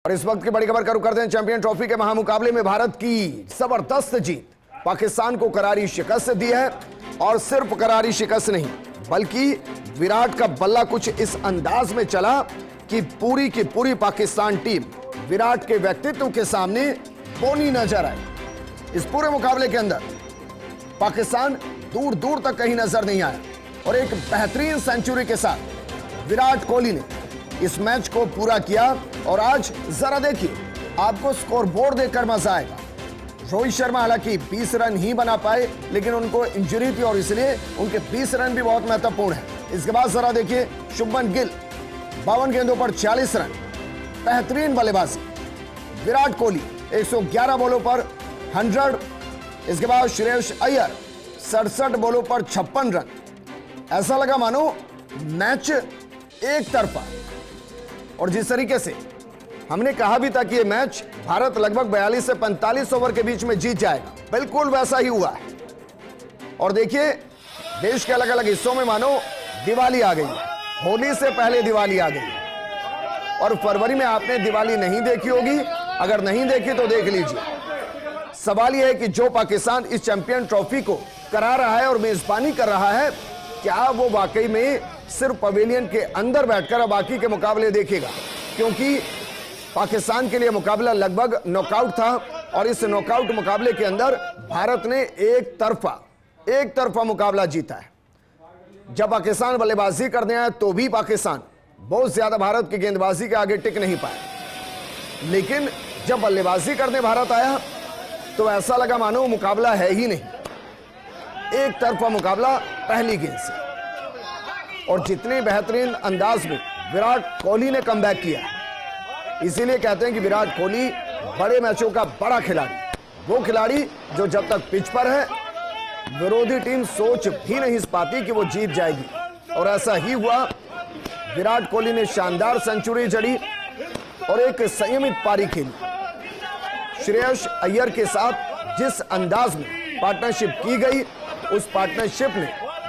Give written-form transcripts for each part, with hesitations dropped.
और इस वक्त की बड़ी खबर का रुख करते हैं चैंपियन ट्रॉफी के महामुकाबले में भारत की जबरदस्त जीत पाकिस्तान को करारी शिकस्त दी है। और सिर्फ करारी शिकस्त नहीं बल्कि विराट का बल्ला कुछ इस अंदाज में चला कि पूरी की पूरी पाकिस्तान टीम विराट के व्यक्तित्व के सामने बोनी नजर आई। इस पूरे मुकाबले के अंदर पाकिस्तान दूर दूर तक कहीं नजर नहीं आया और एक बेहतरीन सेंचुरी के साथ विराट कोहली ने इस मैच को पूरा किया। और आज जरा देखिए, आपको स्कोर बोर्ड देखकर मजा आएगा। रोहित शर्मा हालांकि 20 रन ही बना पाए, लेकिन उनको इंजरी थी और इसलिए उनके 20 रन भी बहुत महत्वपूर्ण है। इसके बाद जरा देखिए, शुभमन गिल 52 गेंदों पर 40 रन, बेहतरीन बल्लेबाजी। विराट कोहली 111 बॉलों पर 100। इसके बाद श्रेयस अय्यर 67 बॉलों पर 56 रन। ऐसा लगा मानो मैच एक तरफा। और जिस तरीके से हमने कहा भी था कि यह मैच भारत लगभग 42 से 45 ओवर के बीच में जीत जाएगा, बिल्कुल वैसा ही हुआ है। और देखिए, देश के अलग अलग हिस्सों में मानो दिवाली आ गई है। होली से पहले दिवाली आ गई है। और फरवरी में आपने दिवाली नहीं देखी होगी, अगर नहीं देखी तो देख लीजिए। सवाल यह है कि जो पाकिस्तान इस चैंपियन ट्रॉफी को करा रहा है और मेजबानी कर रहा है, क्या वो वाकई में सिर्फ पवेलियन के अंदर बैठकर बाकी के मुकाबले देखेगा? क्योंकि पाकिस्तान के लिए मुकाबला लगभग नॉकआउट था और इस नॉकआउट मुकाबले के अंदर भारत ने एक तरफा मुकाबला जीता है। जब पाकिस्तान बल्लेबाजी करने आया तो भी पाकिस्तान बहुत ज्यादा भारत की गेंदबाजी के आगे टिक नहीं पाया। लेकिन जब बल्लेबाजी करने भारत आया तो ऐसा लगा मानो मुकाबला है ही नहीं। एक तरफा मुकाबला पहली गेंद से। और जितने बेहतरीन अंदाज में विराट कोहली ने कमबैक किया, इसीलिए कहते हैं कि विराट कोहली बड़े मैचों का बड़ा खिलाड़ी, वो खिलाड़ी जो जब तक पिच पर है विरोधी टीम सोच भी नहीं पाती कि वो जीत जाएगी। और ऐसा ही हुआ। विराट कोहली ने शानदार सेंचुरी जड़ी और एक संयमित पारी खेली। श्रेयस अय्यर के साथ जिस अंदाज में पार्टनरशिप की गई, उस पार्टनरशिप ने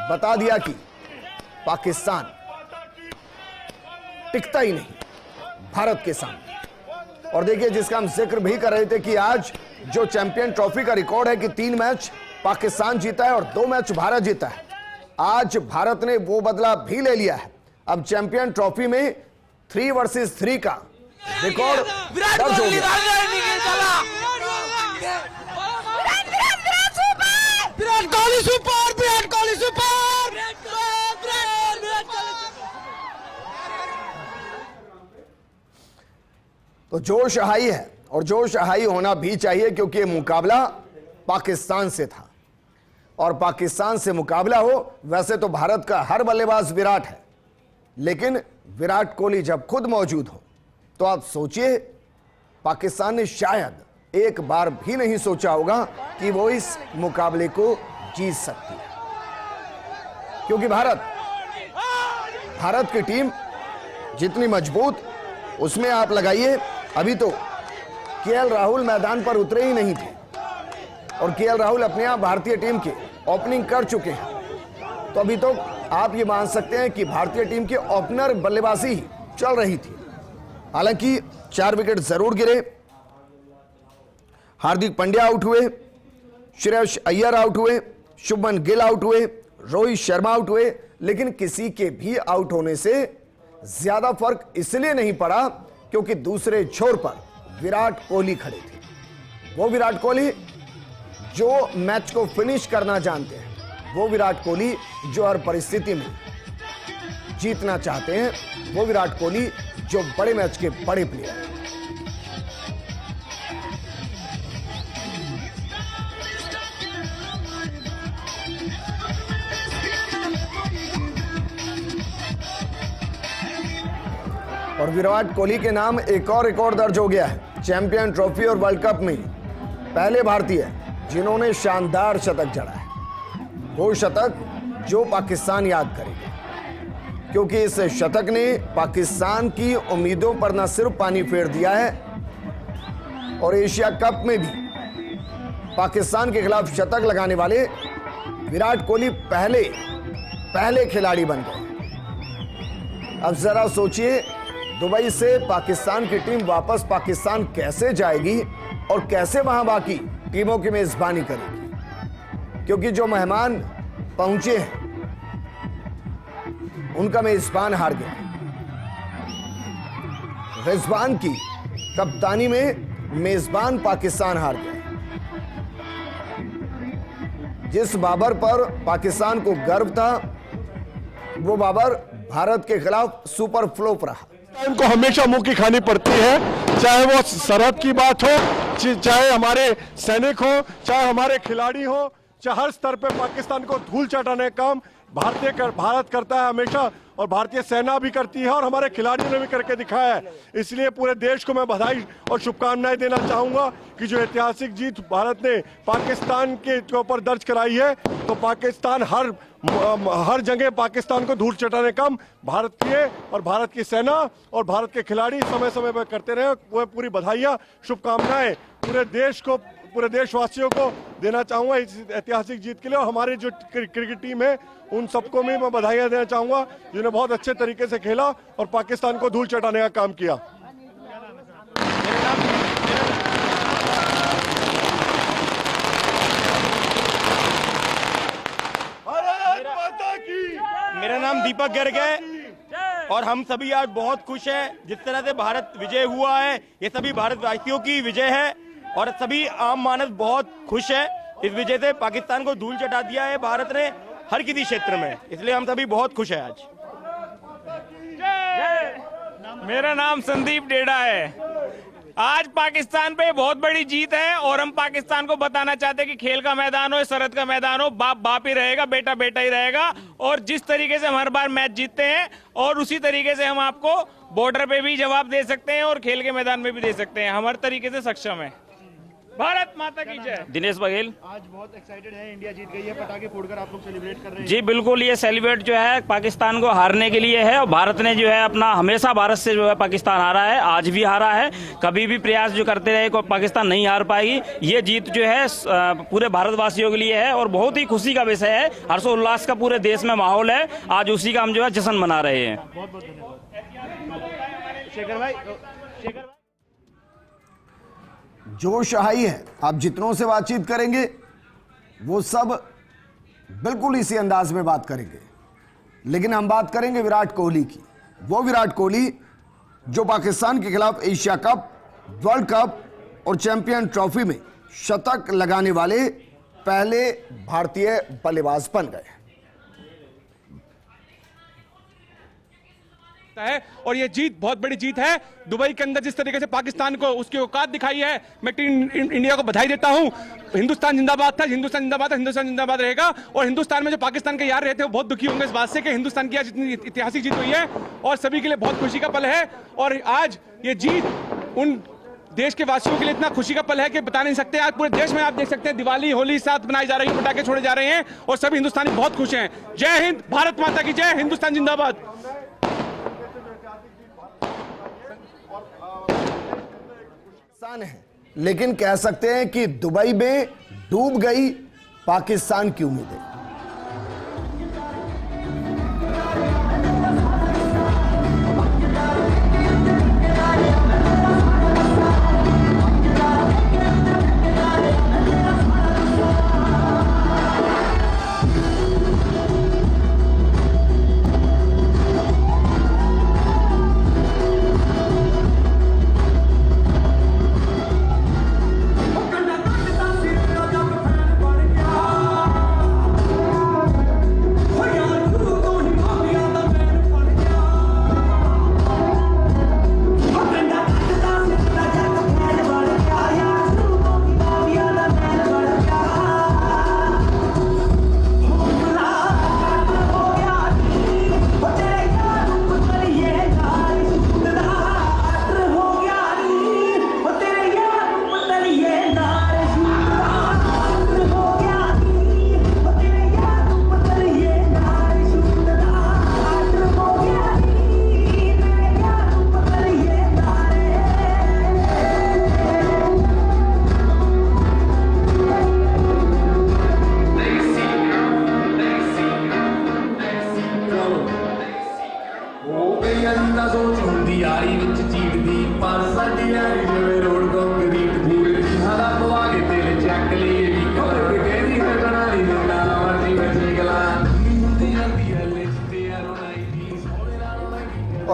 बता दिया कि पाकिस्तान टिकता ही नहीं भारत के सामने। और देखिए, जिसका हम जिक्र भी कर रहे थे कि आज जो चैंपियन ट्रॉफी का रिकॉर्ड है कि 3 मैच पाकिस्तान जीता है और 2 मैच भारत जीता है, आज भारत ने वो बदला भी ले लिया है। अब चैंपियन ट्रॉफी में 3 वर्सेस 3 का रिकॉर्ड दर्ज हो गया। तो जोश हाई है और जोश हाई होना भी चाहिए, क्योंकि ये मुकाबला पाकिस्तान से था और पाकिस्तान से मुकाबला हो। वैसे तो भारत का हर बल्लेबाज विराट है, लेकिन विराट कोहली जब खुद मौजूद हो तो आप सोचिए, पाकिस्तान ने शायद एक बार भी नहीं सोचा होगा कि वो इस मुकाबले को जीत सकती है। क्योंकि भारत की टीम जितनी मजबूत, उसमें आप लगाइए, अभी तो केएल राहुल मैदान पर उतरे ही नहीं थे और केएल राहुल अपने आप भारतीय टीम के ओपनिंग कर चुके हैं। तो अभी तो आप ये मान सकते हैं कि भारतीय टीम के ओपनर बल्लेबाजी ही चल रही थी। हालांकि 4 विकेट जरूर गिरे। हार्दिक पांड्या आउट हुए, श्रेयस अय्यर आउट हुए, शुभमन गिल आउट हुए, रोहित शर्मा आउट हुए, लेकिन किसी के भी आउट होने से ज्यादा फर्क इसलिए नहीं पड़ा क्योंकि दूसरे छोर पर विराट कोहली खड़े थे। वो विराट कोहली जो मैच को फिनिश करना जानते हैं, वो विराट कोहली जो हर परिस्थिति में जीतना चाहते हैं, वो विराट कोहली जो बड़े मैच के बड़े प्लेयर हैं। और विराट कोहली के नाम एक और रिकॉर्ड दर्ज हो गया है चैंपियन ट्रॉफी और वर्ल्ड कप में। पहले भारतीय जिन्होंने शानदार शतक जड़ा है, वो शतक जो पाकिस्तान याद करेगा, क्योंकि इस शतक ने पाकिस्तान की उम्मीदों पर न सिर्फ पानी फेर दिया है, और एशिया कप में भी पाकिस्तान के खिलाफ शतक लगाने वाले विराट कोहली पहले खिलाड़ी बन गए। अब जरा सोचिए, दुबई से पाकिस्तान की टीम वापस पाकिस्तान कैसे जाएगी और कैसे वहां बाकी टीमों की मेजबानी करेगी, क्योंकि जो मेहमान पहुंचे हैं उनका मेजबान हार गया। रिजवान की कप्तानी में मेजबान पाकिस्तान हार गया। जिस बाबर पर पाकिस्तान को गर्व था, वो बाबर भारत के खिलाफ सुपर फ्लॉप रहा। इनको हमेशा मुंह की खानी पड़ती है, चाहे वो सरहद की बात हो, चाहे हमारे सैनिक हो, चाहे हमारे खिलाड़ी हो, चाहे हर स्तर पे पाकिस्तान को धूल चटाने का काम भारत करता है हमेशा, और भारतीय सेना भी करती है और हमारे खिलाड़ियों ने भी करके दिखाया है। इसलिए पूरे देश को मैं बधाई और शुभकामनाएं देना चाहूंगा कि जो ऐतिहासिक जीत भारत ने पाकिस्तान के ऊपर दर्ज कराई है, तो पाकिस्तान हर जगह पाकिस्तान को धूल चटाने का काम भारतीय और भारत की सेना और भारत के खिलाड़ी समय समय पर करते रहे। वो पूरी बधाइयां शुभकामनाएं पूरे देशवासियों को देना चाहूंगा इस ऐतिहासिक जीत के लिए। और हमारी जो क्रिकेट टीम है उन सबको भी मैं बधाइयां देना चाहूंगा, जिन्होंने बहुत अच्छे तरीके से खेला और पाकिस्तान को धूल चटाने का काम किया। मेरा नाम दीपक गर्ग है और हम सभी आज बहुत खुश हैं। जिस तरह से भारत विजय हुआ है, ये सभी भारतवासियों की विजय है और सभी आम मानस बहुत खुश है। इस विजय से पाकिस्तान को धूल चटा दिया है भारत ने हर किसी क्षेत्र में, इसलिए हम सभी बहुत खुश हैं आज। मेरा नाम संदीप डेढ़ा है। आज पाकिस्तान पे बहुत बड़ी जीत है और हम पाकिस्तान को बताना चाहते हैं कि खेल का मैदान हो, सरहद का मैदान हो, बाप बाप ही रहेगा, बेटा बेटा ही रहेगा। और जिस तरीके से हम हर बार मैच जीतते हैं और उसी तरीके से हम आपको बॉर्डर पे भी जवाब दे सकते हैं और खेल के मैदान में भी दे सकते हैं। हम हर तरीके से सक्षम है। भारत माता की जय। दिनेश बघेल। आज बहुत एक्साइटेड है, इंडिया जीत गई है, पटाखे फोड़कर आप लोग सेलिब्रेट कर रहे हैं। जी बिल्कुल, ये सेलिब्रेट जो है पाकिस्तान को हारने के लिए है और भारत ने जो है अपना हमेशा भारत से जो है पाकिस्तान हारा है, आज भी हारा है। कभी भी प्रयास जो करते रहे को पाकिस्तान नहीं हार पाएगी। ये जीत जो है पूरे भारतवासियों के लिए है और बहुत ही खुशी का विषय है। हर्षोल्लास का पूरे देश में माहौल है। आज उसी का हम जो है जश्न मना रहे हैं। बहुत बहुत धन्यवाद। शेखर भाई जोश आई है। आप जितनों से बातचीत करेंगे वो सब बिल्कुल इसी अंदाज में बात करेंगे, लेकिन हम बात करेंगे विराट कोहली की। वो विराट कोहली जो पाकिस्तान के खिलाफ एशिया कप, वर्ल्ड कप और चैंपियन ट्रॉफी में शतक लगाने वाले पहले भारतीय बल्लेबाज बन गए है। और ये जीत बहुत बड़ी जीत है। दुबई के अंदर जिस तरीके से पाकिस्तान को उसकी औकात दिखाई है, मैं टीम इंडिया को बधाई देता हूं। हिंदुस्तान जिंदाबाद था, हिंदुस्तान जिंदाबाद, हिंदुस्तान जिंदाबाद रहेगा। और हिंदुस्तान में जो पाकिस्तान के यार रहते हैं वो बहुत दुखी होंगे इस बात से कि हिंदुस्तान की आज इतनी ऐतिहासिक जीत हुई है और सभी के लिए बहुत खुशी का पल है। और आज ये जीत उन देश के वासियों के लिए इतना खुशी का पल है कि बता नहीं सकते। आज पूरे देश में आप देख सकते हैं दिवाली, होली साथ मनाई जा रही है, पटाखे छोड़े जा रहे हैं और सभी हिंदुस्तानी बहुत खुश हैं। जय हिंद, भारत माता की जय, हिंदुस्तान जिंदाबाद। है, लेकिन कह सकते हैं कि दुबई में डूब गई पाकिस्तान की उम्मीदें।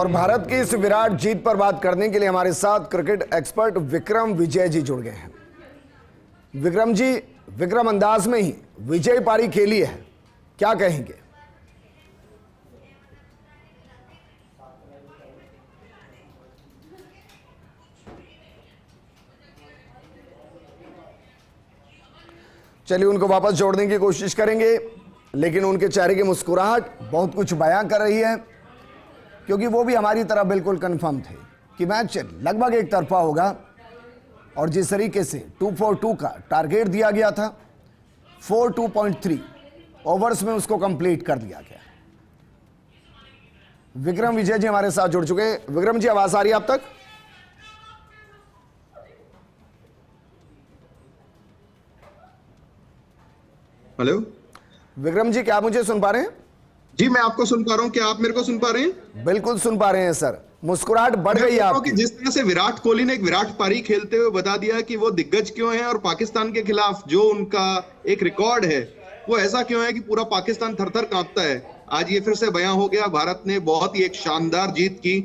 और भारत की इस विराट जीत पर बात करने के लिए हमारे साथ क्रिकेट एक्सपर्ट विक्रम विजय जी जुड़ गए हैं। विक्रम जी, विक्रम अंदाज में ही विजय पारी खेली है, क्या कहेंगे? चलिए उनको वापस जोड़ने की कोशिश करेंगे, लेकिन उनके चेहरे की मुस्कुराहट बहुत कुछ बयां कर रही है, क्योंकि वो भी हमारी तरह बिल्कुल कंफर्म थे कि मैच लगभग एक तरफा होगा। और जिस तरीके से 242 का टारगेट दिया गया था, 42.3 ओवर्स में उसको कंप्लीट कर दिया गया। विक्रम विजय जी हमारे साथ जुड़ चुके हैं। विक्रम जी, आवाज आ रही है आप तक? हेलो विक्रम जी, क्या आप मुझे सुन पा रहे हैं? जी, मैं आपको सुन पा रहा हूं। क्या आप मेरे को सुन पा रहे हैं? बिल्कुल सुन पा रहे हैं सर। मुस्कुराहट बढ़ गई है आपकी। जिस तरह से विराट कोहली ने एक विराट पारी खेलते हुए बता दिया कि वो दिग्गज क्यों हैं और पाकिस्तान के खिलाफ जो उनका एक रिकॉर्ड है वो ऐसा क्यों है कि पूरा पाकिस्तान थर-थर कांपता है। आज ये फिर से बयां हो गया। भारत ने बहुत ही एक शानदार जीत की,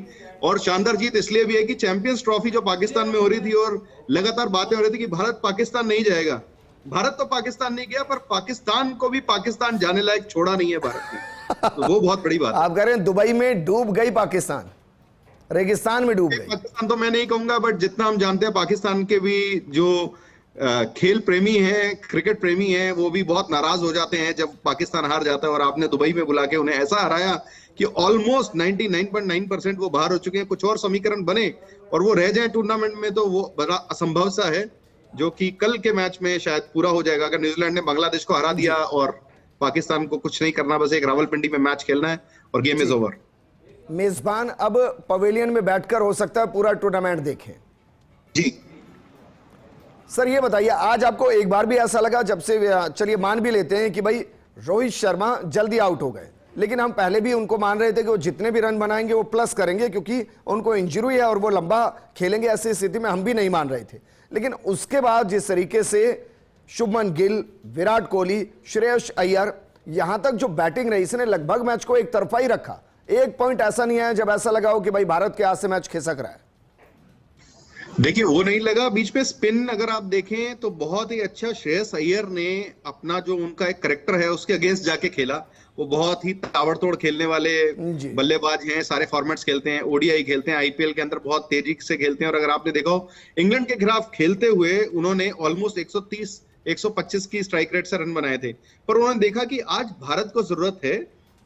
और शानदार जीत इसलिए भी है कि चैंपियंस ट्रॉफी जो पाकिस्तान में हो रही थी और लगातार बातें हो रही थी कि भारत पाकिस्तान नहीं जाएगा। भारत तो पाकिस्तान नहीं गया, पर पाकिस्तान को भी पाकिस्तान जाने लायक छोड़ा नहीं है भारत ने, तो वो बहुत बड़ी बात है। आप कह रहे हैं दुबई में डूब गई पाकिस्तान, रेगिस्तान में डूब गई। पाकिस्तान तो मैं नहीं कहूंगा, बट जितना हम जानते हैं पाकिस्तान के भी जो खेल प्रेमी हैं, क्रिकेट प्रेमी हैं, वो भी बहुत नाराज हो जाते हैं जब पाकिस्तान हार जाता है। और आपने दुबई में बुला के उन्हें ऐसा हराया कि ऑलमोस्ट 99.9% वो बाहर हो चुके हैं। कुछ और समीकरण बने और वो रह जाए टूर्नामेंट में तो वो बड़ा असंभव सा है, जो कि कल के मैच में शायद पूरा हो जाएगा। अगर न्यूजीलैंड ने बांग्लादेश को हरा दिया और पाकिस्तान को कुछ नहीं करना, बस एक रावलपिंडी में मैच खेलना है और गेम इज ओवर। मेजबान अब पवेलियन में बैठकर हो सकता है पूरा टूर्नामेंट देखें। जी सर, ये बताइए, आज आपको एक बार भी ऐसा लगा, जब से, चलिए मान भी लेते हैं कि भाई रोहित शर्मा जल्दी आउट हो गए, लेकिन हम पहले भी उनको मान रहे थे कि वो जितने भी रन बनाएंगे वो प्लस करेंगे, क्योंकि उनको इंजरी है और वो लंबा खेलेंगे, ऐसी स्थिति में हम भी नहीं मान रहे थे। लेकिन उसके बाद जिस तरीके से शुभमन गिल, विराट कोहली, श्रेयस अय्यर, यहां तक जो बैटिंग रही, इसने लगभग मैच को एक तरफा ही रखा। एक पॉइंट ऐसा नहीं आया जब ऐसा लगा हो कि भाई भारत के हाथ से मैच खिसक रहा है। देखिए, वो नहीं लगा। बीच में स्पिन अगर आप देखें तो बहुत ही अच्छा श्रेयस अय्यर ने अपना जो उनका एक करेक्टर है उसके अगेंस्ट जाके खेला। वो बहुत ही ताबड़तोड़ खेलने वाले बल्लेबाज हैं, सारे फॉर्मेट्स खेलते हैं, ओडीआई खेलते हैं, आईपीएल के अंदर बहुत तेजी से खेलते हैं। और अगर आपने देखा हो इंग्लैंड के खिलाफ खेलते हुए उन्होंने ऑलमोस्ट 130-125 की स्ट्राइक रेट से रन बनाए थे। पर उन्होंने देखा कि आज भारत को जरूरत है,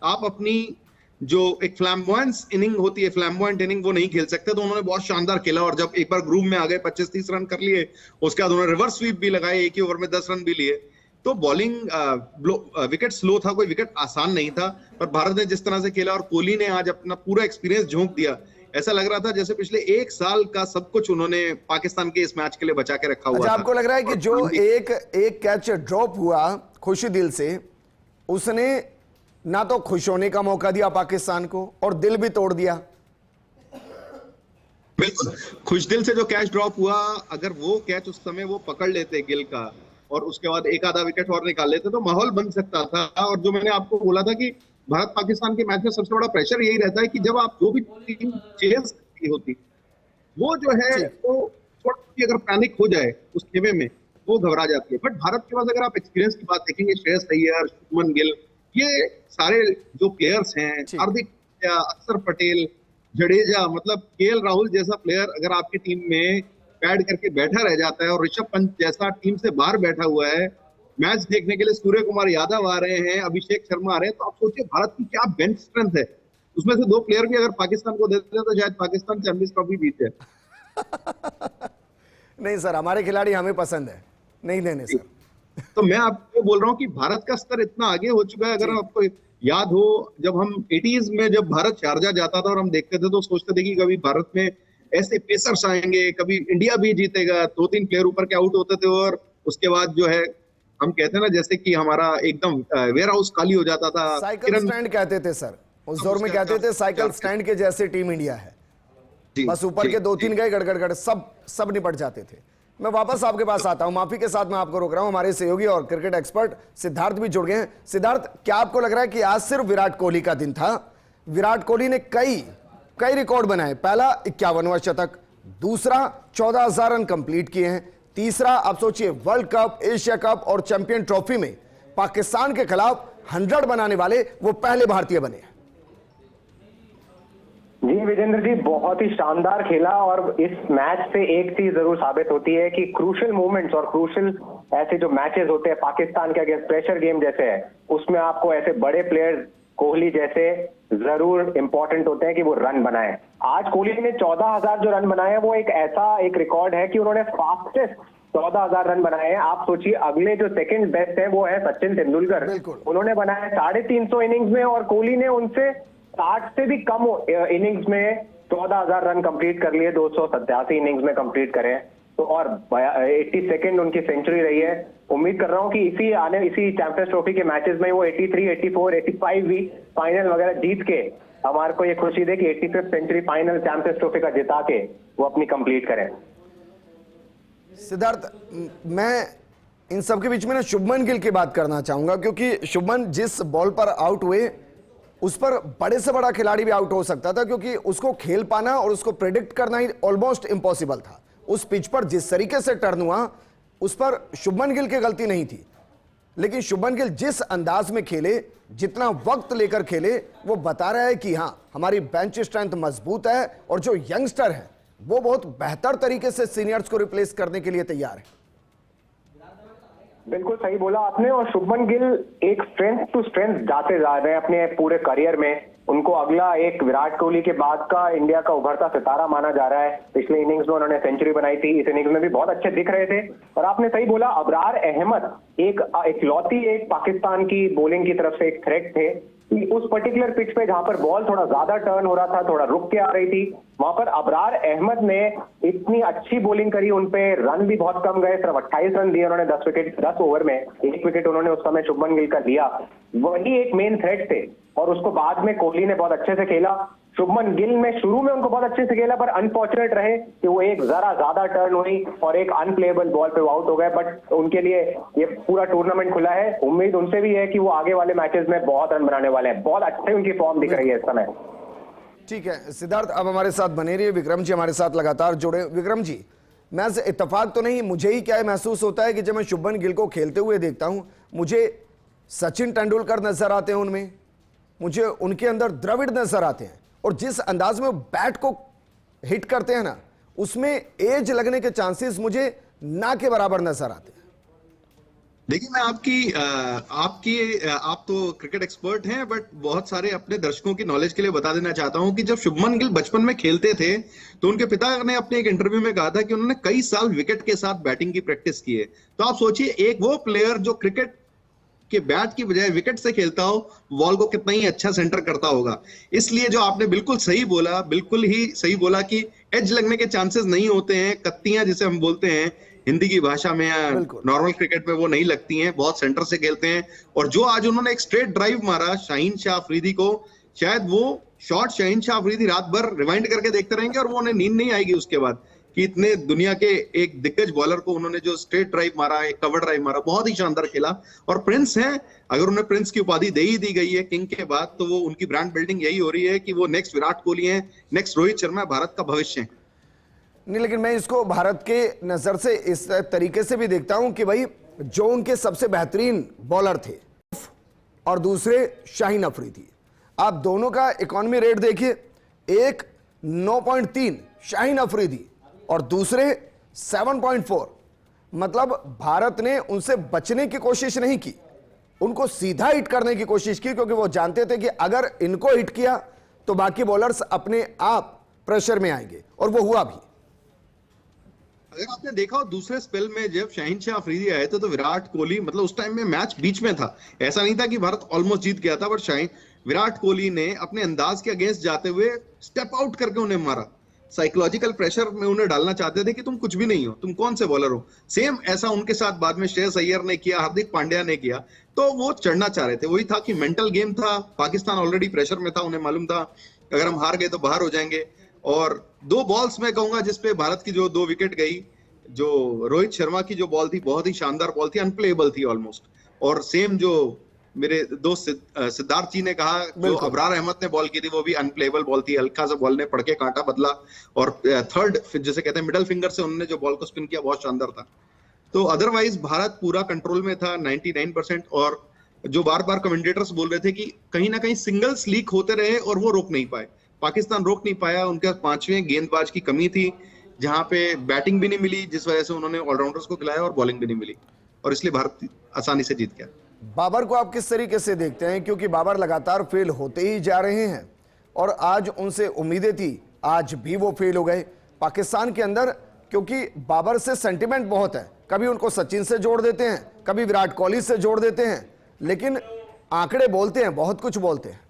आप अपनी जो एक फ्लैम्बॉयंस इनिंग होती है, फ्लैम्बॉयंट इनिंग, वो नहीं खेल सकते। तो उन्होंने बहुत शानदार खेला, और जब एक बार ग्रुप में आ गए 25-30 रन कर लिए, उसके बाद उन्होंने रिवर्स स्वीप भी लगाए, एक ही ओवर में 10 रन भी लिए। तो बॉलिंग विकेट स्लो था, कोई विकेट आसान नहीं था, पर भारत ने जिस तरह से खेला और कोहली ने आज अपना पूरा एक्सपीरियंस झोंक दिया, ऐसा लग रहा था जैसे पिछले एक साल का सब कुछ उन्होंने पाकिस्तान के इस मैच के लिए बचा के रखा हुआ था। आपको लग रहा है कि जो एक कैच ड्रॉप हुआ खुशी दिल से, उसने ना तो खुश होने का मौका दिया पाकिस्तान को और दिल भी तोड़ दिया? बिल्कुल, खुश दिल से जो कैच ड्रॉप हुआ, अगर वो कैच उस समय वो पकड़ लेते गिल का और उसके बाद एक आधा विकेट और निकाल लेते तो माहौल बन सकता था। और जो मैंने आपको बोला था कि भारत पाकिस्तान के मैच में सबसे बड़ा प्रेशर यही रहता है कि जब आप जो भी टीम चेस होती, वो जो है वो थोड़ी अगर पैनिक हो जाए उस खेमे में, वो घबरा जाती है। बट भारत के पास अगर आप एक्सपीरियंस की बात देखेंगे, श्रेयस अय्यर, शुभमन गिल, ये सारे जो प्लेयर्स हैं, हार्दिक, अक्षर पटेल, जडेजा, मतलब केएल राहुल जैसा प्लेयर अगर आपकी टीम में पैड करके बैठा रह जाता है, और ऋषभ पंत जैसा टीम से बाहर बैठा हुआ है, मैच देखने के लिए सूर्य कुमार यादव आ रहे हैं, अभिषेक शर्मा आ रहे हैं, तो आप सोचिए भारत की क्या बेंच स्ट्रेंथ है। उसमें से 2 प्लेयर भी अगर पाकिस्तान को देते तो शायद पाकिस्तान चैंपियंस ट्रॉफी जीत जाए। नहीं सर, हमारे खिलाड़ी हमें पसंद है, नहीं देने सर। तो मैं आपको बोल रहा हूँ कि भारत का स्तर इतना आगे हो चुका है। अगर आपको याद हो, जब हम 80s में जब भारत शारजा जाता था और हम देखते थे तो सोचते थे कि कभी भारत में ऐसे पेसर्स आएंगे, कभी इंडिया भी जीतेगा। 2-3 प्लेयर ऊपर के आउट होते थे और उसके बाद जो है हम कहते हैं ना, जैसे कि हमारा एकदम वेयर हाउस खाली हो जाता था। साइकिल स्टैंड कहते थे सर, उस दौर में कहते थे साइकिल स्टैंड के जैसे टीम इंडिया है। बस ऊपर के 2-3 गए, गड़गड़ सब निपट जाते थे। मैं वापस आपके पास आता हूं, माफी के साथ मैं आपको रोक रहा हूं। हमारे सहयोगी और क्रिकेट एक्सपर्ट सिद्धार्थ भी जुड़ गए हैं। सिद्धार्थ, क्या आपको लग रहा है कि आज सिर्फ विराट कोहली का दिन था? विराट कोहली ने कई कई रिकॉर्ड बनाए। पहला 51वां शतक, दूसरा 14,000 रन कंप्लीट किए हैं, तीसरा आप सोचिए वर्ल्ड कप, एशिया कप और चैंपियन ट्रॉफी में पाकिस्तान के खिलाफ 100 बनाने वाले वो पहले भारतीय बने। जी विजेंद्र जी, बहुत ही शानदार खेला और इस मैच से एक चीज जरूर साबित होती है कि क्रूशियल मोमेंट्स और क्रूशियल ऐसे जो मैचेस होते हैं पाकिस्तान के अगेंस्ट प्रेशर गेम जैसे है, उसमें आपको ऐसे बड़े प्लेयर्स कोहली जैसे जरूर इंपॉर्टेंट होते हैं कि वो रन बनाए। आज कोहली ने 14,000 जो रन बनाए हैं वो एक ऐसा एक रिकॉर्ड है कि उन्होंने फास्टेस्ट 14,000 रन बनाए हैं। आप सोचिए अगले जो सेकंड बेस्ट है वो है सचिन तेंदुलकर, उन्होंने बनाया 350 इनिंग्स में और कोहली ने उनसे 60 से भी कम इनिंग्स में 14,000 रन कंप्लीट कर लिए, 287 इनिंग्स में कंप्लीट करें तो, और 82nd उनकी सेंचुरी रही है। उम्मीद कर रहा हूं कि इसी चैंपियंस ट्रॉफी के मैचेस में वो 83, 84, 85 भी फाइनल वगैरह जीत के हमारे को ये खुशी दे कि 85th century final champions trophy का जिता के वो अपनी कंप्लीट करें। सिद्धार्थ, मैं इन सबके बीच में ना शुभमन गिल की बात करना चाहूंगा, क्योंकि शुभमन जिस बॉल पर आउट हुए उस पर बड़े से बड़ा खिलाड़ी भी आउट हो सकता था, क्योंकि उसको खेल पाना और उसको प्रेडिक्ट करना ही ऑलमोस्ट इम्पॉसिबल था। उस पिच पर जिस तरीके से टर्न हुआ उस पर शुभमन गिल की गलती नहीं थी, लेकिन शुभमन गिल जिस अंदाज में खेले, जितना वक्त लेकर खेले, वो बता रहा है कि हाँ हमारी बेंच स्ट्रेंथ मजबूत है और जो यंगस्टर है वो बहुत बेहतर तरीके से सीनियर्स को रिप्लेस करने के लिए तैयार है। बिल्कुल सही बोला आपने, और शुभमन गिल एक स्ट्रेंथ टू स्ट्रेंथ जाते जा रहे हैं अपने पूरे करियर में। उनको अगला एक विराट कोहली के बाद का इंडिया का उभरता सितारा माना जा रहा है। पिछले इनिंग्स में उन्होंने सेंचुरी बनाई थी, इस इनिंग्स में भी बहुत अच्छे दिख रहे थे। और आपने सही बोला, अबरार अहमद एक इकलौती एक पाकिस्तान की बॉलिंग की तरफ से एक थ्रेट थे कि उस पर्टिकुलर पिच पे जहां पर बॉल थोड़ा ज्यादा टर्न हो रहा था, थोड़ा रुक के आ रही थी, वहां पर अबरार अहमद ने इतनी अच्छी बॉलिंग करी, उनपे रन भी बहुत कम गए, सिर्फ 28 रन दिए उन्होंने 10 ओवर में, 1 विकेट उन्होंने उस समय शुभमन गिल का दिया। वही एक मेन थ्रेट थे और उसको बाद में कोहली ने बहुत अच्छे से खेला। शुभमन गिल में शुरू में उनको बहुत अच्छे से खेला, पर अनफॉर्चुनेट रहे कि वो एक जरा ज्यादा टर्न हुई और एक अनप्लेएबल बॉल पे आउट हो गए। बट उनके लिए ये पूरा टूर्नामेंट खुला है, उम्मीद उनसे भी है कि वो आगे वाले मैचेस में बहुत रन बनाने वाले हैं। बहुत अच्छे उनकी फॉर्म दिख रही है इस समय। ठीक है सिद्धार्थ, अब हमारे साथ बने रहिए। विक्रम जी हमारे साथ लगातार जुड़े। विक्रम जी, मैं इत्तेफाक तो नहीं, मुझे ही क्या महसूस होता है कि जब मैं शुभमन गिल को खेलते हुए देखता हूं, मुझे सचिन तेंदुलकर नजर आते हैं उनमें, मुझे उनके अंदर द्रविड़ नजर आते हैं, और जिस अंदाज में बैट को हिट करते हैं ना, उसमें एज लगने के चांसेस मुझे ना के बराबर नजर आते हैं। देखिए, मैं आप तो क्रिकेट एक्सपर्ट हैं, बट बहुत सारे अपने दर्शकों की नॉलेज के लिए बता देना चाहता हूं कि जब शुभमन गिल बचपन में खेलते थे तो उनके पिता ने अपने एक इंटरव्यू में कहा था कि उन्होंने कई साल विकेट के साथ बैटिंग की प्रैक्टिस की है। तो आप सोचिए, एक वो प्लेयर जो क्रिकेट के बैट की बजाय विकेट से खेलता हो, बॉल को कितना ही अच्छा सेंटर करता होगा। इसलिए जो आपने बिल्कुल सही बोला, बिल्कुल ही सही बोला कि एज लगने के चांसेस नहीं होते हैं, कत्तियां जिसे हम बोलते हैं हिंदी की भाषा में या नॉर्मल क्रिकेट में, वो नहीं लगती हैं, बहुत सेंटर से खेलते हैं। और जो आज उन्होंने एक स्ट्रेट ड्राइव मारा शाहीन शाह अफरीदी को, शायद वो शॉट शाहीन शाह अफरीदी रात भर रिवाइंड करके देखते रहेंगे और वो उन्हें नींद नहीं आएगी उसके बाद कि इतने दुनिया के एक दिग्गज बॉलर को उन्होंने जो स्ट्रेट ड्राइव मारा, एक कवर ड्राइव मारा, बहुत ही शानदार खेला। और प्रिंस हैं, अगर उन्हें प्रिंस की उपाधि दे ही दी गई है किंग के बाद, तो वो उनकी ब्रांड बिल्डिंग यही हो रही है कि वो नेक्स्ट विराट कोहली हैं, नेक्स्ट रोहित शर्मा, भारत का भविष्य है। नहीं, लेकिन मैं इसको भारत के नजर से इस तरीके से भी देखता हूं कि भाई जो उनके सबसे बेहतरीन बॉलर थे और दूसरे शाहीन अफरीदी, आप दोनों का इकोनॉमी रेट देखिए, एक 9.3 शाहीन अफरीदी और दूसरे 7.4। मतलब भारत ने उनसे बचने की कोशिश नहीं की, उनको सीधा हिट करने की कोशिश की, क्योंकि वो जानते थे कि अगर इनको हिट किया तो बाकी बॉलर्स अपने आप प्रेशर में आएंगे, और वो हुआ भी। अगर आपने देखा हो दूसरे स्पेल में जब शाहीन शाह अफरीदी आए थे तो विराट कोहली, मतलब उस टाइम में मैच बीच में था, ऐसा नहीं था कि भारत ऑलमोस्ट जीत गया था, बट विराट कोहली ने अपने अंदाज के अगेंस्ट जाते हुए स्टेप आउट करके उन्हें मारा। साइकोलॉजिकल प्रेशर में उन्हें डालना चाहते थे कि तुम कुछ भी नहीं हो, तुम कौन से बॉलर हो। सेम ऐसा उनके साथ बाद में श्रेयस अय्यर ने किया, हार्दिक पांड्या ने किया। तो वो चढ़ना चाह रहे थे, वही था कि मेंटल गेम था। पाकिस्तान ऑलरेडी प्रेशर में था, उन्हें मालूम था अगर हम हार गए तो बाहर हो जाएंगे। और 2 बॉल्स में कहूंगा जिसपे भारत की जो 2 विकेट गई, जो रोहित शर्मा की जो बॉल थी बहुत ही शानदार बॉल थी, अनप्लेएबल थी ऑलमोस्ट। और सेम जो मेरे दोस्त सिद्धार्थ जी ने कहा, जो अबरार अहमद ने बॉल की थी वो भी अनप्लेबल बॉल थी, हल्का सा बॉल ने पड़ के कांटा बदला, और थर्ड जैसे कहते हैं मिडल फिंगर से उन्होंने जो बॉल को स्पिन किया बहुत शानदार था। तो अदरवाइज भारत पूरा कंट्रोल में था 99%। और जो बार बार कमेंटेटर्स बोल रहे थे कि कहीं ना कहीं सिंगल्स लीक होते रहे और वो रोक नहीं पाए, पाकिस्तान रोक नहीं पाया। उनके 5वें गेंदबाज की कमी थी, जहां पे बैटिंग भी नहीं मिली, जिस वजह से उन्होंने ऑलराउंडर्स को खिलाया और बॉलिंग भी नहीं मिली, और इसलिए भारत आसानी से जीत गया। बाबर को आप किस तरीके से देखते हैं, क्योंकि बाबर लगातार फेल होते ही जा रहे हैं और आज उनसे उम्मीदें थी, आज भी वो फेल हो गए पाकिस्तान के अंदर, क्योंकि बाबर से सेंटिमेंट बहुत है, कभी उनको सचिन से जोड़ देते हैं, कभी विराट कोहली से जोड़ देते हैं, लेकिन आंकड़े बोलते हैं, बहुत कुछ बोलते हैं।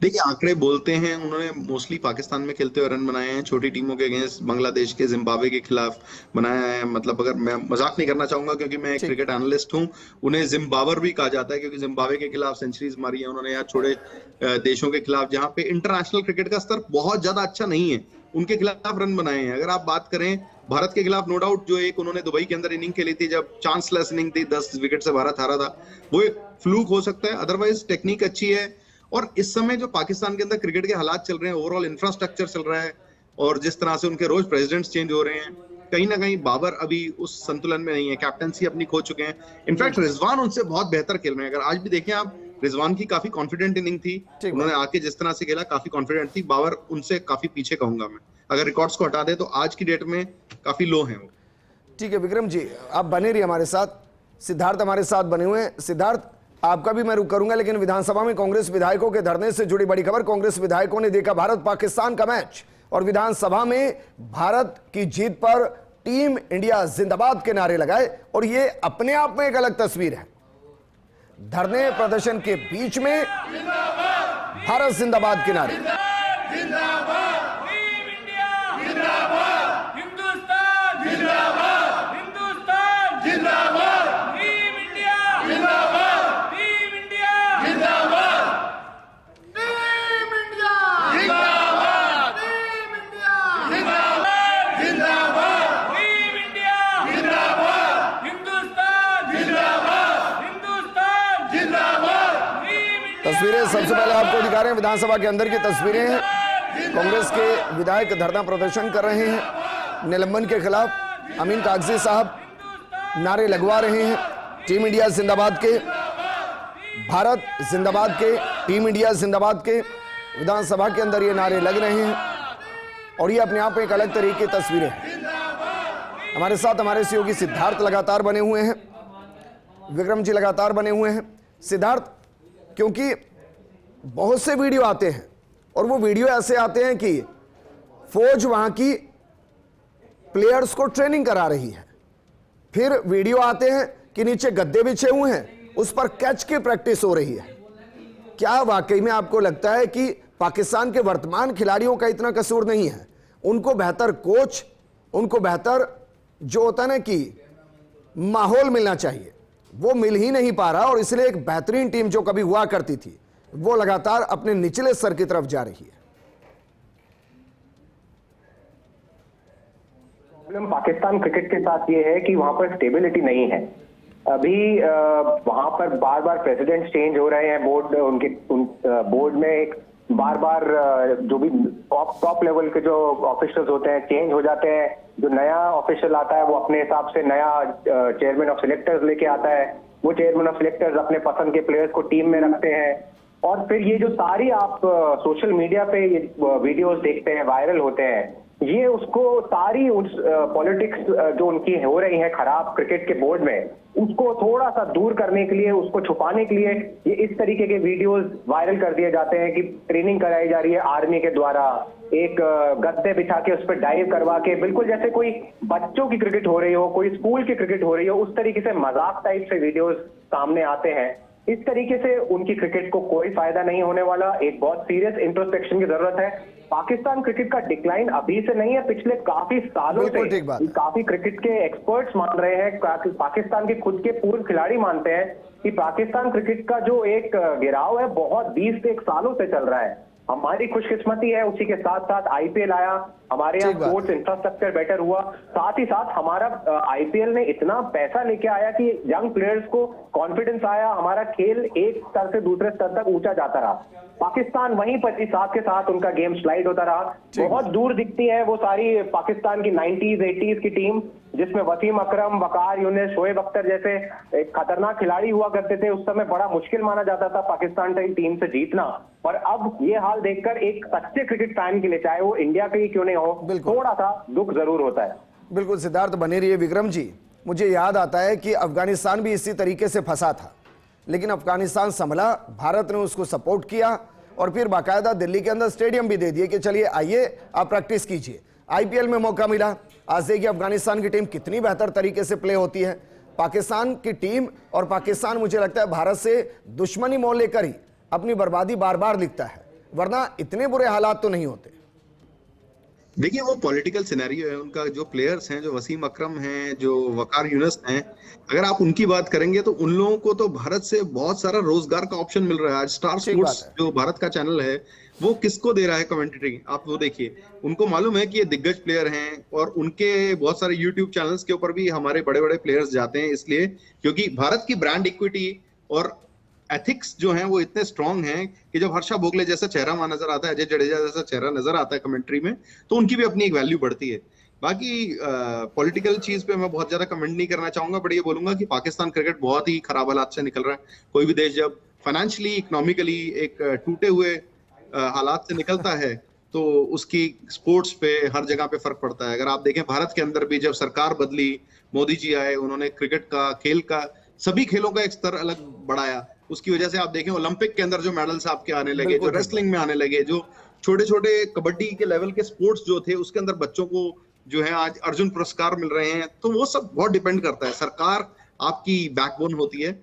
देखिए आंकड़े बोलते हैं, उन्होंने मोस्टली पाकिस्तान में खेलते हुए रन बनाए हैं, छोटी टीमों के अगेंस्ट, बांग्लादेश के, जिम्बाब्वे के खिलाफ बनाया है। मतलब अगर मैं मजाक नहीं करना चाहूंगा क्योंकि मैं एक क्रिकेट एनालिस्ट हूं, उन्हें जिम्बाब्वर भी कहा जाता है क्योंकि जिम्बाब्वे के खिलाफ सेंचुरीज मारी है उन्होंने, या छोटे देशों के खिलाफ जहां पे इंटरनेशनल क्रिकेट का स्तर बहुत ज्यादा अच्छा नहीं है, उनके खिलाफ रन बनाए हैं। अगर आप बात करें भारत के खिलाफ, नो डाउट जो एक उन्होंने दुबई के अंदर इनिंग खेली थी जब चांसलेस इनिंग थी, 10 विकेट से भारत हारा था, वो एक फ्लूक हो सकता है। अदरवाइज टेक्निक अच्छी है, और इस समय जो पाकिस्तान के अंदर क्रिकेट के हालात चल रहे हैं, ओवरऑल इंफ्रास्ट्रक्चर चल रहा है, और जिस तरह से उनके रोज प्रेसिडेंट्स चेंज हो रहे हैं, कहीं ना कहीं बाबर अभी उस संतुलन में नहीं है, कैप्टनसी अपनी खो चुके हैं। इनफैक्ट रिजवान उनसे बहुत बेहतर खेल रहे हैं। अगर आज भी देखें आप, रिजवान की काफी कॉन्फिडेंट इनिंग थी, उन्होंने आके जिस तरह से खेला काफी कॉन्फिडेंट थी। बाबर उनसे काफी पीछे कहूंगा मैं, अगर रिकॉर्ड्स को हटा दे तो आज की डेट में काफी लो है वो। ठीक है विक्रम जी, आप बने रहिए हमारे साथ, सिद्धार्थ हमारे साथ बने हुए हैं। सिद्धार्थ, आपका भी मैं रुक करूंगा, लेकिन विधानसभा में कांग्रेस विधायकों के धरने से जुड़ी बड़ी खबर। कांग्रेस विधायकों ने देखा भारत पाकिस्तान का मैच और विधानसभा में भारत की जीत पर टीम इंडिया जिंदाबाद के नारे लगाए, और ये अपने आप में एक अलग तस्वीर है। धरने प्रदर्शन के बीच में भारत जिंदाबाद के नारे। तस्वीरें सबसे पहले आपको दिखा रहे हैं, विधानसभा के अंदर की तस्वीरें हैं। कांग्रेस के विधायक धरना प्रदर्शन कर रहे हैं निलंबन के खिलाफ। अमीन कागजी साहब नारे लगवा रहे हैं, टीम इंडिया जिंदाबाद के, भारत जिंदाबाद के, टीम इंडिया जिंदाबाद के। विधानसभा के अंदर ये नारे लग रहे हैं और ये अपने आप में एक अलग तरीके की तस्वीरें हैं। हमारे साथ हमारे सहयोगी सिद्धार्थ लगातार बने हुए हैं, विक्रम जी लगातार बने हुए हैं। सिद्धार्थ, क्योंकि बहुत से वीडियो आते हैं और वो वीडियो ऐसे आते हैं कि फौज वहां की प्लेयर्स को ट्रेनिंग करा रही है, फिर वीडियो आते हैं कि नीचे गद्दे बिछे हुए हैं, उस पर कैच की प्रैक्टिस हो रही है। क्या वाकई में आपको लगता है कि पाकिस्तान के वर्तमान खिलाड़ियों का इतना कसूर नहीं है? उनको बेहतर कोच, उनको बेहतर जो होता है ना कि माहौल मिलना चाहिए, वो मिल ही नहीं पा रहा, और इसलिए एक बेहतरीन टीम जो कभी हुआ करती थी वो लगातार अपने निचले स्तर की तरफ जा रही है। प्रॉब्लम पाकिस्तान क्रिकेट के साथ ये है कि वहां पर स्टेबिलिटी नहीं है। अभी वहां पर बार बार प्रेसिडेंट चेंज हो रहे हैं, बोर्ड में एक बार बार जो भी टॉप लेवल के जो ऑफिशियल्स होते हैं चेंज हो जाते हैं। जो नया ऑफिशियल आता है वो अपने हिसाब से नया चेयरमैन ऑफ सिलेक्टर्स लेके आता है, वो चेयरमैन ऑफ सिलेक्टर्स अपने पसंद के प्लेयर्स को टीम में रखते हैं, और फिर ये जो सारी आप सोशल मीडिया पे ये वीडियोस देखते हैं, वायरल होते हैं, ये उसको सारी उस पॉलिटिक्स जो उनकी हो रही है खराब क्रिकेट के बोर्ड में, उसको थोड़ा सा दूर करने के लिए, उसको छुपाने के लिए ये इस तरीके के वीडियोस वायरल कर दिए जाते हैं कि ट्रेनिंग कराई जा रही है आर्मी के द्वारा, एक गद्दे बिछा के उस पर डाइव करवा के, बिल्कुल जैसे कोई बच्चों की क्रिकेट हो रही हो, कोई स्कूल की क्रिकेट हो रही हो, उस तरीके से मजाक टाइप से वीडियोस सामने आते हैं। इस तरीके से उनकी क्रिकेट को कोई फायदा नहीं होने वाला। एक बहुत सीरियस इंट्रोस्पेक्शन की जरूरत है। पाकिस्तान क्रिकेट का डिक्लाइन अभी से नहीं है, पिछले काफी सालों से काफी क्रिकेट के एक्सपर्ट्स मान रहे हैं, पाकिस्तान के खुद के पूर्व खिलाड़ी मानते हैं कि पाकिस्तान क्रिकेट का जो एक गिराव है बहुत 20 से 1 सालों से चल रहा है। हमारी खुशकिस्मती है, उसी के साथ साथ आईपीएल आया, हमारे यहाँ ठीक बात स्पोर्ट्स इंफ्रास्ट्रक्चर बेटर हुआ, साथ ही साथ हमारा आईपीएल ने इतना पैसा लेके आया कि यंग प्लेयर्स को कॉन्फिडेंस आया, हमारा खेल एक स्तर से दूसरे स्तर तक ऊंचा जाता रहा। पाकिस्तान वहीं पर साथ के साथ उनका गेम स्लाइड होता रहा। बहुत दूर दिखती है वो सारी पाकिस्तान की 90s 80s की टीम, जिसमें वसीम अकरम, वकार यूनिस, शोएब अख्तर जैसे एक खतरनाक खिलाड़ी हुआ करते थे। उस समय बड़ा मुश्किल माना जाता था पाकिस्तान की टीम से जीतना, और अब ये हाल देखकर एक सच्चे क्रिकेट फैन के लिए, चाहे वो इंडिया के ही क्यों नहीं हो, थोड़ा सा दुख जरूर होता है। बिल्कुल सिद्धार्थ, बने रहिए। विक्रम जी, मुझे याद आता है कि अफगानिस्तान भी इसी तरीके से फंसा था, लेकिन अफगानिस्तान संभला, भारत ने उसको सपोर्ट किया और फिर बाकायदा दिल्ली के अंदर स्टेडियम भी दे दिए कि चलिए आइए आप प्रैक्टिस कीजिए। आईपीएल में मौका मिला। आज देखिए अफगानिस्तान की टीम कितनी बेहतर तरीके से प्ले होती है। पाकिस्तान की टीम और पाकिस्तान, मुझे लगता है भारत से दुश्मनी मोल लेकर ही अपनी बर्बादी बार बार लिखता है, वरना इतने बुरे हालात तो नहीं होते। देखिए वो पॉलिटिकल सिनेरियो है उनका। जो प्लेयर्स हैं, जो वसीम अकरम हैं, जो वकार यूनिस हैं, अगर आप उनकी बात करेंगे तो उन लोगों को तो भारत से बहुत सारा रोजगार का ऑप्शन मिल रहा है। आज स्टार स्पोर्ट्स जो भारत का चैनल है वो किसको दे रहा है कमेंट्री, आप वो देखिए। उनको मालूम है कि ये दिग्गज प्लेयर हैं और उनके बहुत सारे यूट्यूब चैनल्स के ऊपर भी हमारे बड़े बड़े प्लेयर्स जाते हैं, इसलिए क्योंकि भारत की ब्रांड इक्विटी और एथिक्स जो हैं वो इतने स्ट्रांग हैं कि जब हर्षा भोगले जैसा चेहरा वहां नजर आता है, अजय जडेजा जैसा चेहरा नजर आता है कमेंट्री में, तो उनकी भी अपनी एक वैल्यू बढ़ती है। बाकी पॉलिटिकल चीज पे मैं बहुत ज्यादा कमेंट नहीं करना चाहूंगा, बट ये बोलूंगा कि पाकिस्तान क्रिकेट बहुत ही खराब हालात से निकल रहा है। कोई भी देश जब फाइनेंशियली, इकोनॉमिकली एक टूटे हुए हालात से निकलता है तो उसकी स्पोर्ट्स पे हर जगह पे फर्क पड़ता है। अगर आप देखें भारत के अंदर भी जब सरकार बदली, मोदी जी आए, उन्होंने क्रिकेट का, खेल का, सभी खेलों का एक स्तर अलग बढ़ाया। उसकी वजह से आप देखें ओलंपिक के अंदर जो मेडल्स आपके आने लगे, जो रेसलिंग में आने लगे, जो छोटे छोटे कबड्डी के लेवल के स्पोर्ट्स जो थे उसके अंदर बच्चों को जो है आज अर्जुन पुरस्कार मिल रहे हैं। तो वो सब बहुत डिपेंड करता है, सरकार आपकी बैकबोन होती है।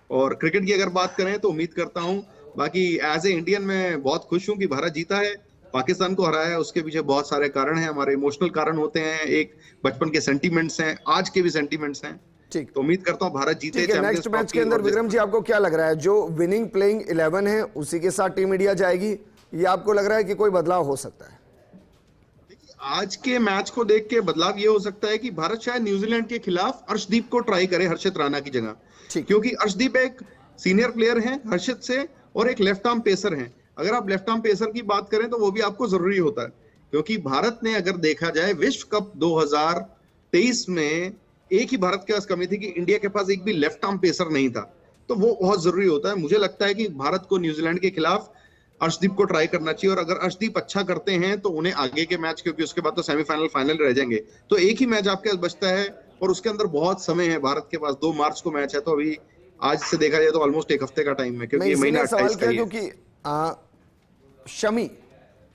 और क्रिकेट की अगर बात करें तो उम्मीद करता हूं, बाकी एज ए इंडियन मैं बहुत खुश हूं कि भारत जीता है, पाकिस्तान को हराया है। उसके पीछे बहुत सारे कारण हैं, हमारे इमोशनल कारण होते हैं, एक बचपन के सेंटीमेंट्स हैं, आज के भी सेंटीमेंट्स हैं। ठीक, तो उम्मीद करता हूं भारत जीते। नेक्स्ट मैच के अंदर विक्रम जी आपको क्या लग रहा है, जो विनिंग प्लेइंग 11 है उसी के साथ टीम इंडिया जाएगी, या आपको लग रहा है कि कोई बदलाव हो सकता है? आज के मैच को देख के बदलाव ये हो सकता है कि भारत शायद न्यूजीलैंड के खिलाफ अर्शदीप को ट्राई करे हर्षित राणा की जगह, क्योंकि अर्शदीप एक सीनियर प्लेयर हैं हर्षित से और एक लेफ्ट आर्म पेसर हैं। अगर आप लेफ्ट आर्म पेसर की बात करें तो वो भी आपको जरूरी होता है, क्योंकि भारत ने अगर देखा जाए विश्व कप 2023 में एक ही भारत के पास कमी थी कि इंडिया के पास एक भी लेफ्ट आर्म पेसर नहीं था, तो वो बहुत जरूरी होता है। मुझे लगता है कि भारत को न्यूजीलैंड के खिलाफ अर्शदीप को ट्राई करना चाहिए, और अगर अर्शदीप अच्छा करते हैं तो उन्हें आगे के मैच, क्योंकि उसके बाद तो सेमीफाइनल फाइनल रह जाएंगे, तो एक ही मैच आपके पास बचता है और उसके अंदर बहुत समय है भारत के पास। 2 मार्च को मैच है, तो अभी आज से देखा जाए तो ऑलमोस्ट एक हफ्ते का टाइम है, क्योंकि ये महीना 28 का है। क्योंकि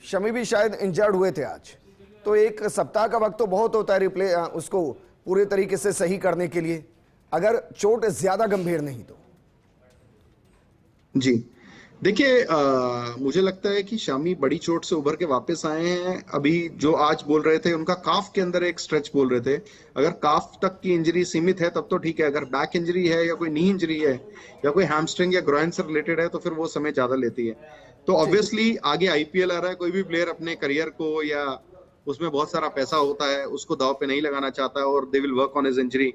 शमी भी शायद इंजर्ड हुए थे आज, तो एक सप्ताह का वक्त तो बहुत होता है रिप्ले उसको पूरे तरीके से सही करने के लिए, अगर चोट ज्यादा गंभीर नहीं तो। जी देखिए, मुझे लगता है कि शामी बड़ी चोट से उभर के वापस आए हैं। अभी जो आज बोल रहे थे उनका काफ के अंदर एक स्ट्रेच बोल रहे थे, अगर काफ तक की इंजरी सीमित है तब तो ठीक है, अगर बैक इंजरी है या कोई नी इंजरी है या कोई हैमस्ट्रिंग या ग्रोइन से रिलेटेड है तो फिर वो समय ज्यादा लेती है। तो ऑब्वियसली आगे आईपीएल आ रहा है, कोई भी प्लेयर अपने करियर को, या उसमें बहुत सारा पैसा होता है, उसको दाव पे नहीं लगाना चाहता है, और they will work on his injury.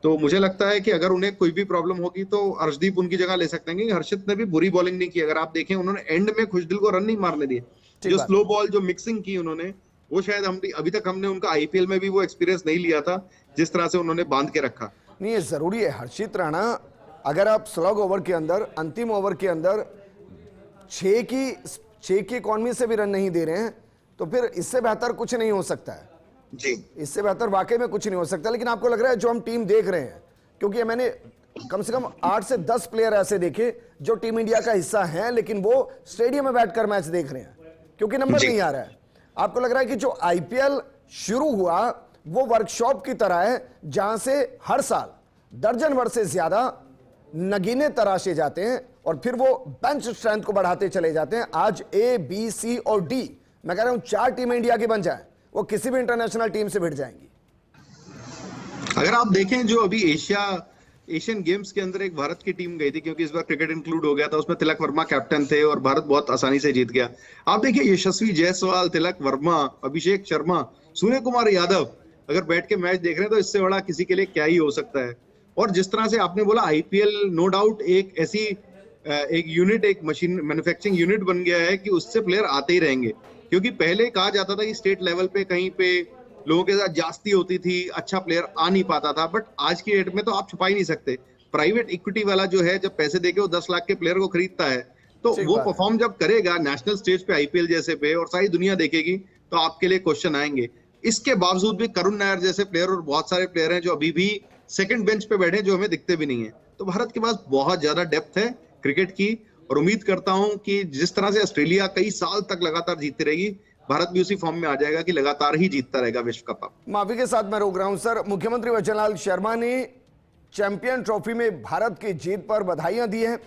तो मुझे लगता है कि अगर उन्हें कोई भी प्रॉब्लम होगी तो अर्शदीप उनकी जगह ले सकते हैं, क्योंकि हर्षित ने भी बुरी बॉलिंग नहीं की। अगर आप देखें उन्होंने एंड में खुशदिल को रन नहीं मारने दिए, जो स्लो बॉल जो मिक्सिंग की उन्होंने, वो शायद हम अभी तक हमने उनका आईपीएल में भी वो एक्सपीरियंस नहीं लिया था जिस तरह से उन्होंने बांध के रखा। नहीं, ये जरूरी है। हर्षित राणा अगर आप स्लग ओवर के अंदर, अंतिम ओवर के अंदर 6 की इकॉनमी से भी रन नहीं दे रहे हैं, तो फिर इससे बेहतर कुछ नहीं हो सकता है जी, इससे बेहतर वाकई में कुछ नहीं हो सकता। लेकिन आपको लग रहा है जो हम टीम देख रहे हैं, क्योंकि मैंने कम से कम 8 से 10 प्लेयर ऐसे देखे जो टीम इंडिया का हिस्सा हैं, लेकिन वो स्टेडियम में बैठकर मैच देख रहे हैं क्योंकि नंबर नहीं आ रहा है। आपको लग रहा है कि जो आईपीएल शुरू हुआ वो वर्कशॉप की तरह है, जहां से हर साल दर्जन भर से ज्यादा नगीने तराशे जाते हैं और फिर वो बेंच स्ट्रेंथ को बढ़ाते चले जाते हैं। आज ए, बी, सी और डी, मैं कह रहा हूं 4 टीम इंडिया की बन जाए, वो किसी भी इंटरनेशनल टीम से भिड़ जाएंगी। अगर आप देखें जो अभी एशिया एशियन गेम्स के अंदर एक भारत की टीम गई थी, क्योंकि इस बार क्रिकेट इंक्लूड हो गया था, उसमें तिलक वर्मा कैप्टन थे और भारत बहुत आसानी से जीत गया। आप देखिए यशस्वी जायसवाल, तिलक वर्मा, अभिषेक शर्मा, सूर्य कुमार यादव अगर बैठ के मैच देख रहे हैं तो इससे बड़ा किसी के लिए क्या ही हो सकता है। और जिस तरह से आपने बोला आईपीएल नो डाउट एक ऐसी एक यूनिट, एक मशीन मैन्युफैक्चरिंग यूनिट बन गया है कि उससे प्लेयर आते ही रहेंगे। क्योंकि पहले कहा जाता था कि स्टेट लेवल पे कहीं पे लोगों के साथ जास्ती होती थी, अच्छा प्लेयर आ नहीं पाता था, बट आज की डेट में तो आप छुपा ही नहीं सकते। प्राइवेट इक्विटी वाला जो है जब पैसे देके वो 10 लाख के प्लेयर को खरीदता है तो वो परफॉर्म जब करेगा नेशनल स्टेज पे आईपीएल जैसे पे और सारी दुनिया देखेगी तो आपके लिए क्वेश्चन आएंगे। इसके बावजूद भी करुण नायर जैसे प्लेयर और बहुत सारे प्लेयर हैं जो अभी भी सेकंड बेंच पे बैठे जो हमें दिखते भी नहीं है। तो भारत के पास बहुत ज्यादा डेप्थ है क्रिकेट की और उम्मीद करता हूं कि जिस तरह से ऑस्ट्रेलिया कई साल तक लगातार जीतती रहेगी, भारत भी उसी फॉर्म में आ जाएगा कि लगातार ही जीतता रहेगा विश्व कप। माफी के साथ मैं रोक रहा हूं सर। मुख्यमंत्री वचनलाल शर्मा ने चैंपियन ट्रॉफी में भारत की जीत पर बधाइयां दी हैं।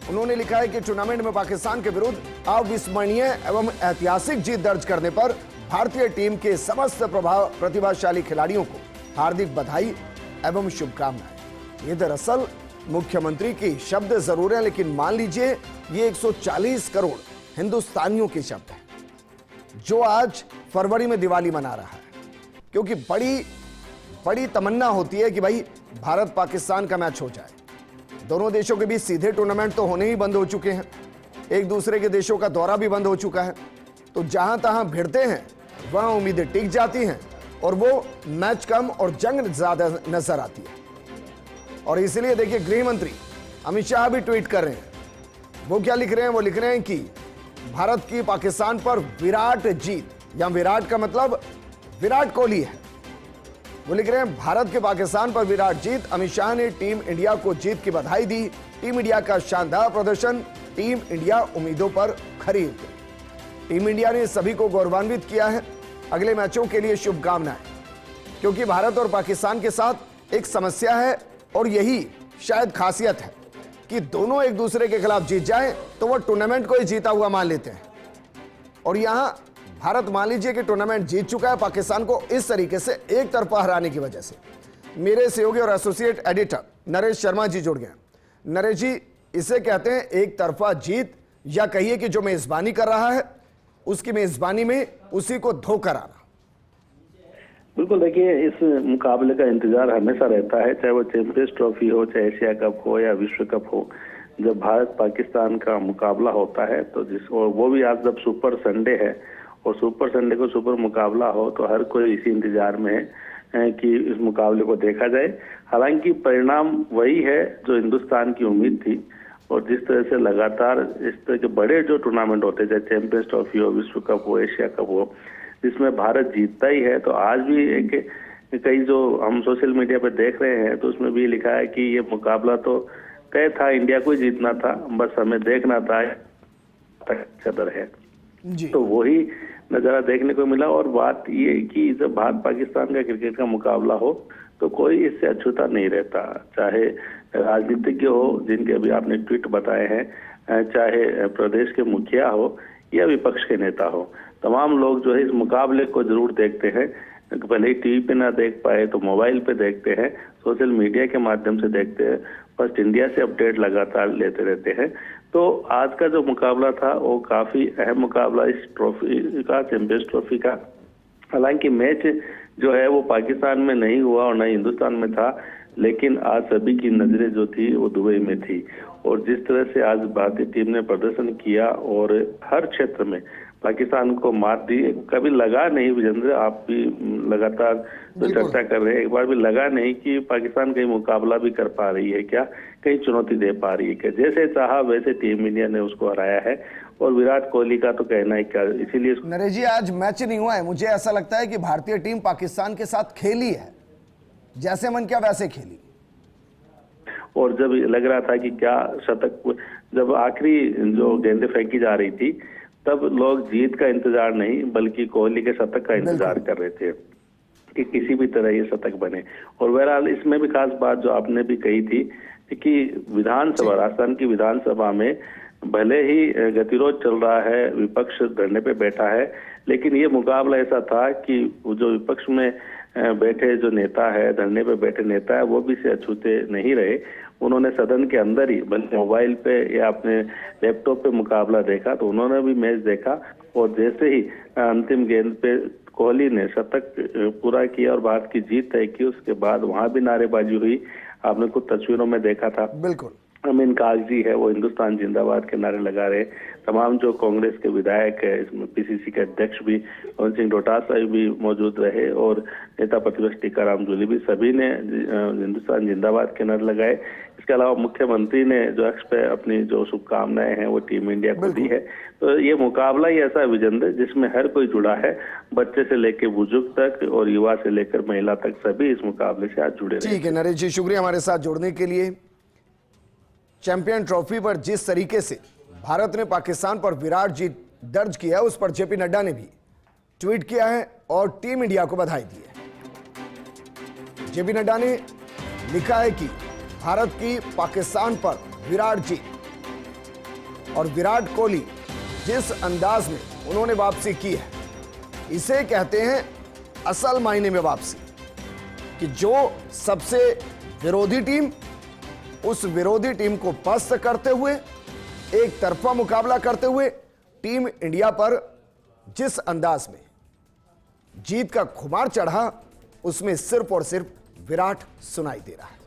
उन्होंने लिखा है कि टूर्नामेंट में पाकिस्तान के विरुद्ध अविस्मरणीय एवं ऐतिहासिक जीत दर्ज करने पर भारतीय टीम के समस्त प्रतिभाशाली खिलाड़ियों को हार्दिक बधाई एवं शुभकामनाएं। ये दरअसल मुख्यमंत्री की शब्द जरूर हैं, लेकिन मान लीजिए ये 140 करोड़ हिंदुस्तानियों के शब्द हैं जो आज फरवरी में दिवाली मना रहा है। क्योंकि बड़ी तमन्ना होती है कि भाई भारत पाकिस्तान का मैच हो जाए। दोनों देशों के बीच सीधे टूर्नामेंट तो होने ही बंद हो चुके हैं, एक दूसरे के देशों का दौरा भी बंद हो चुका है। तो जहां तहां भिड़ते हैं वहां उम्मीदें टिक जाती हैं और वो मैच कम और जंग ज्यादा नजर आती है। और इसलिए देखिए गृह मंत्री अमित शाह भी ट्वीट कर रहे हैं। वो क्या लिख रहे हैं? वो लिख रहे हैं कि भारत की पाकिस्तान पर विराट जीत, या विराट का मतलब विराट कोहली है। वो लिख रहे हैं भारत के पाकिस्तान पर विराट जीत। अमित शाह ने टीम इंडिया को जीत की बधाई दी। टीम इंडिया का शानदार प्रदर्शन, टीम इंडिया उम्मीदों पर खरी उतरी। टीम इंडिया ने सभी को गौरवान्वित किया है। अगले मैचों के लिए शुभकामनाएं। क्योंकि भारत और पाकिस्तान के साथ एक समस्या है और यही शायद खासियत है कि दोनों एक दूसरे के खिलाफ जीत जाए तो वो टूर्नामेंट को ही जीता हुआ मान लेते हैं। और यहां भारत मान लीजिए कि टूर्नामेंट जीत चुका है, पाकिस्तान को इस तरीके से एक तरफा हराने की वजह से। मेरे सहयोगी और एसोसिएट एडिटर नरेश शर्मा जी जुड़ गए। नरेश जी, इसे कहते हैं एक तरफा जीत, या कहिए कि जो मेजबानी कर रहा है उसकी मेजबानी में उसी को धोखा आना। बिल्कुल, देखिए इस मुकाबले का इंतजार हमेशा रहता है, चाहे वो चैंपियंस ट्रॉफी हो, चाहे एशिया कप हो या विश्व कप हो। जब भारत पाकिस्तान का मुकाबला होता है तो वो भी आज जब सुपर संडे है और सुपर संडे को सुपर मुकाबला हो तो हर कोई इसी इंतजार में है कि इस मुकाबले को देखा जाए। हालांकि परिणाम वही है जो हिंदुस्तान की उम्मीद थी। और जिस तरह से लगातार इस तरह के बड़े जो टूर्नामेंट होते हैं, चाहे चैंपियंस ट्रॉफी हो, विश्व कप हो, एशिया कप हो, जिसमें भारत जीतता ही है, तो आज भी एक कई जो हम सोशल मीडिया पे देख रहे हैं तो उसमें भी लिखा है कि ये मुकाबला तो तय था, इंडिया को ही जीतना था, बस हमें देखना था कदर है जी। तो वही नजारा देखने को मिला। और बात ये कि जब भारत पाकिस्तान का क्रिकेट का मुकाबला हो तो कोई इससे अछूता नहीं रहता, चाहे राजनीतिज्ञ हो जिनके अभी आपने ट्वीट बताए हैं, चाहे प्रदेश के मुखिया हो या विपक्ष के नेता हो, तमाम लोग जो है इस मुकाबले को जरूर देखते हैं। भले ही टीवी पे ना देख पाए तो मोबाइल पे देखते हैं, सोशल मीडिया के माध्यम से देखते हैं, फर्स्ट इंडिया से अपडेट लगातार लेते रहते हैं। तो आज का जो मुकाबला था वो काफी अहम मुकाबला इस ट्रॉफी का, चैंपियंस ट्रॉफी का। हालांकि मैच जो है वो पाकिस्तान में नहीं हुआ और न हिंदुस्तान में था, लेकिन आज सभी की नजरें जो थी वो दुबई में थी। और जिस तरह से आज भारतीय टीम ने प्रदर्शन किया और हर क्षेत्र में पाकिस्तान को मात दी, कभी लगा नहीं, विजेंद्र आप भी लगातार जो चर्चा कर रहे हैं, एक बार भी लगा नहीं कि पाकिस्तान कहीं मुकाबला भी कर पा रही है क्या, कहीं चुनौती दे पा रही है क्या। जैसे चाहा वैसे टीम इंडिया ने उसको हराया है। और विराट कोहली का तो कहना है क्या, इसीलिए नरेश जी आज मैच नहीं हुआ है, मुझे ऐसा लगता है कि भारतीय टीम पाकिस्तान के साथ खेली है, जैसे मन किया वैसे खेली। और जब लग रहा था कि क्या शतक, जब आखिरी जो गेंदें फेंकी जा रही थी तब लोग जीत का इंतजार नहीं बल्कि कोहली के शतक का इंतजार कर रहे थे कि किसी भी तरह ये शतक बने। और बहरहाल इसमें भी खास बात जो आपने भी कही थी कि विधानसभा, राजस्थान की विधानसभा में भले ही गतिरोध चल रहा है, विपक्ष धरने पे बैठा है, लेकिन ये मुकाबला ऐसा था कि जो विपक्ष में बैठे जो नेता है, धरने पे बैठे नेता है, वो भी से अछूते नहीं रहे। उन्होंने सदन के अंदर ही बल्कि मोबाइल पे या अपने लैपटॉप पे मुकाबला देखा, तो उन्होंने भी मैच देखा। और जैसे ही अंतिम गेंद पे कोहली ने शतक पूरा किया और भारत की जीत तय की, उसके बाद वहां भी नारेबाजी हुई। आपने कुछ तस्वीरों में देखा था। बिल्कुल। अमीन कागजी है, वो हिंदुस्तान जिंदाबाद के नारे लगा रहे। तमाम जो कांग्रेस के विधायक है, इसमें पीसीसी के अध्यक्ष भी पवन सिंह डोटासरा भी मौजूद रहे और नेता प्रतिपक्ष टीकाराम जूली भी, सभी ने हिंदुस्तान जिंदाबाद के नारे लगाए। इसके अलावा मुख्यमंत्री ने जो एक्स पे अपनी जो शुभकामनाएं हैं वो टीम इंडिया को दी है। तो ये मुकाबला ही ऐसा विजन है जिसमें हर कोई जुड़ा है, बच्चे से लेकर बुजुर्ग तक और युवा से लेकर महिला तक, सभी इस मुकाबले से आज जुड़े। ठीक है नरेश जी, शुक्रिया हमारे साथ जुड़ने के लिए। चैंपियन ट्रॉफी पर जिस तरीके से भारत ने पाकिस्तान पर विराट जीत दर्ज किया है, उस पर जेपी नड्डा ने भी ट्वीट किया है और टीम इंडिया को बधाई दी है। जेपी नड्डा ने लिखा है कि भारत की पाकिस्तान पर विराट जीत और विराट कोहली जिस अंदाज में उन्होंने वापसी की है, इसे कहते हैं असल मायने में वापसी। कि जो सबसे विरोधी टीम, उस विरोधी टीम को पस्त करते हुए, एक तरफा मुकाबला करते हुए टीम इंडिया पर जिस अंदाज में जीत का खुमार चढ़ा, उसमें सिर्फ और सिर्फ विराट सुनाई दे रहा है।